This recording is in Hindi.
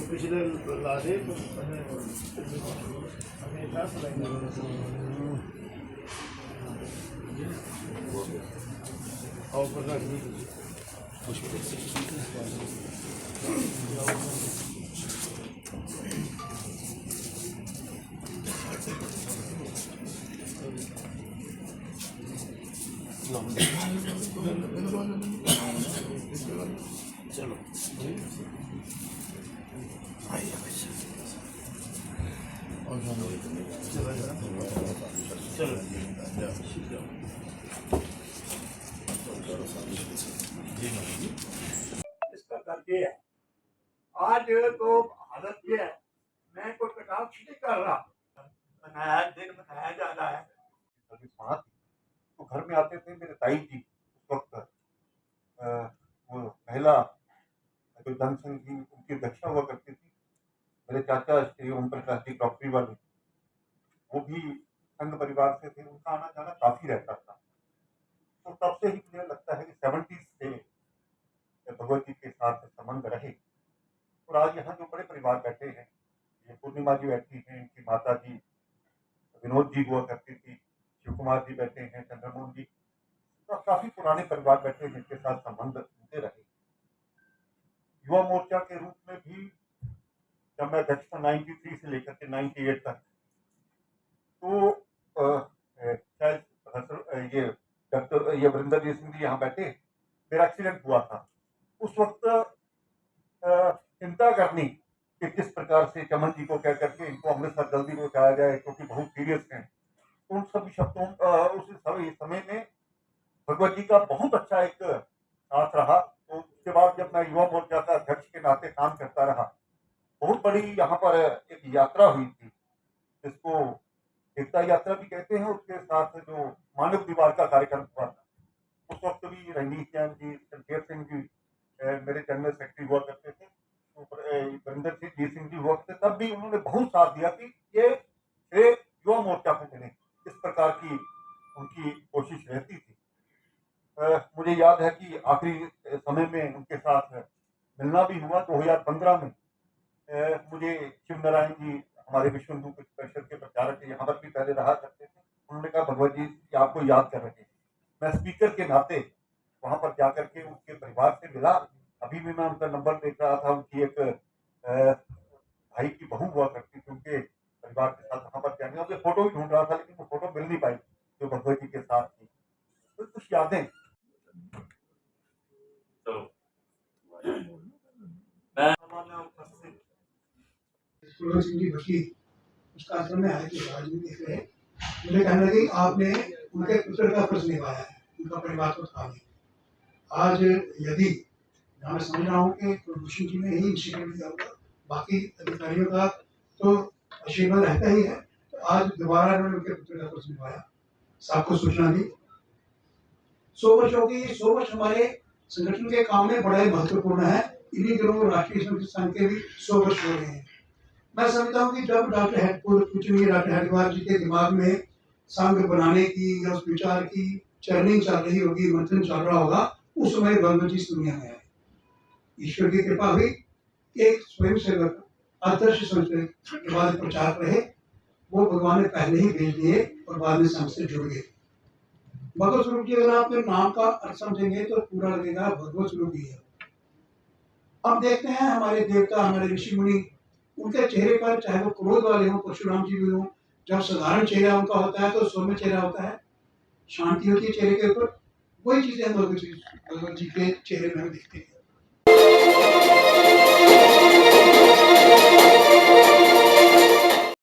पिछले ला दे तो चलो इसका करके है आज तो हालत ये है मैं कोई कटाव नहीं कर रहा बनाया दिन बनाया जा रहा है तो घर में आते थे मेरे ताई जी उस वक्त वो महिला जो जनसंघ की उनकी अध्यक्षा हुआ करती थी मेरे चाचा श्री ओम प्रकाश जी डॉक्टरी वाले वो भी संघ परिवार से थे उनका आना जाना काफी रहता था तो तब से ही मुझे लगता है कि 70s से भगवत जी के साथ संबंध रहे और आज यहाँ जो बड़े परिवार बैठे हैं ये पूर्णिमा जी बैठी हैं इनकी माता जी विनोद जी हुआ करती थी शिव कुमार जी बैठे हैं चंद्रमोहन जी तो काफी पुराने परिवार बैठे जिनके साथ संबंध उनके रहे युवा मोर्चा के रूप में भी जब मैं अध्यक्ष था 93 से लेकर के 98 तक तो शायद ये डॉक्टर ये वरिंदरजीत सिंह जी यहाँ बैठे मेरा एक्सीडेंट हुआ था उस वक्त चिंता करनी कि किस प्रकार से चमन जी को कह करके इनको अमृतसर जल्दी पहुंचाया जाए क्योंकि बहुत सीरियस हैं उन सभी शब्दों उस समय में भगवत जी का बहुत अच्छा एक साथ रहा तो उसके बाद जब मैं युवा मोर्चा का अध्यक्ष के नाते काम करता रहा बहुत बड़ी यहाँ पर एक यात्रा हुई थी जिसको एकता यात्रा भी कहते हैं उसके साथ जो मानव दीवार का कार्यक्रम हुआ था उस वक्त भी रणजीत जैन जी शमशेर सिंह जी मेरे जनरल सेक्रेटरी हुआ करते थे वरिंदर सिंह जी हुआ करते तब भी उन्होंने बहुत साथ दिया कि ये श्रेय युवा मोर्चा को मिले इस प्रकार की उनकी कोशिश रहती थी मुझे याद है कि आखिरी समय में उनके साथ मिलना भी हुआ 2015 में मुझे शिव नारायण जी हमारे विश्व हिंदू परिषद के प्रचारक यहाँ पर भी पहले रहा करते थे उन्होंने कहा भगवत जी आपको याद कर रहे हैं मैं स्पीकर के नाते वहां पर जाकर के उनके परिवार से मिला अभी भी मैं उनका नंबर देख रहा था उनकी एक भाई की बहू हुआ करती थी उनके परिवार के साथ वहां पर जाने और फोटो भी ढूंढ रहा था लेकिन वो फोटो मिल नहीं पाई जो भगवत जी के साथ थी तो कुछ यादें उसका आश्रम में आए थे आज भी देख रहे मुझे कहना कि आपने उनके पुत्र का फर्ज निभाया है उनका परिवार को था आज यदि मैं समझ रहा हूँ कि कुलभूषण जी ने ही इंस्टीट्यूट दिया होगा बाकी अधिकारियों का तो आशीर्वाद रहता ही है तो आज दोबारा उन्होंने उनके पुत्र का फर्ज निभाया सबको सूचना दी 100 वर्ष होगी 100 वर्ष हमारे संगठन के काम में बड़ा ही महत्वपूर्ण है इन्हीं दिनों राष्ट्रीय संघ के भी 100 वर्ष हो रहे हैं मैं समझता हूँ कि जब डॉक्टर हरिद्वार जी के दिमाग में संघ बनाने की या उस विचार की चर्निंग चल रही होगी मंथन चल रहा होगा उस समय भगवत जी इस दुनिया में आए ईश्वर की कृपा हुई एक स्वयं सेवक आदर्श संस्कृत के बाद प्रचारक रहे वो भगवान ने पहले ही भेज दिए और बाद में संघ से जुड़ गए भगवत स्वरूप जी अगर आपके नाम का अर्थ समझेंगे तो पूरा लगेगा भगवत स्वरूप ही है अब देखते हैं हमारे देवता हमारे ऋषि मुनि उनके चेहरे पर चाहे वो क्रोध वाले हों परशुराम जी भी हों जब साधारण चेहरा उनका होता है तो सौम्य चेहरा होता है शांति होती है चेहरे के ऊपर वही चीजें हम भगवत जी के चेहरे में दिखती है।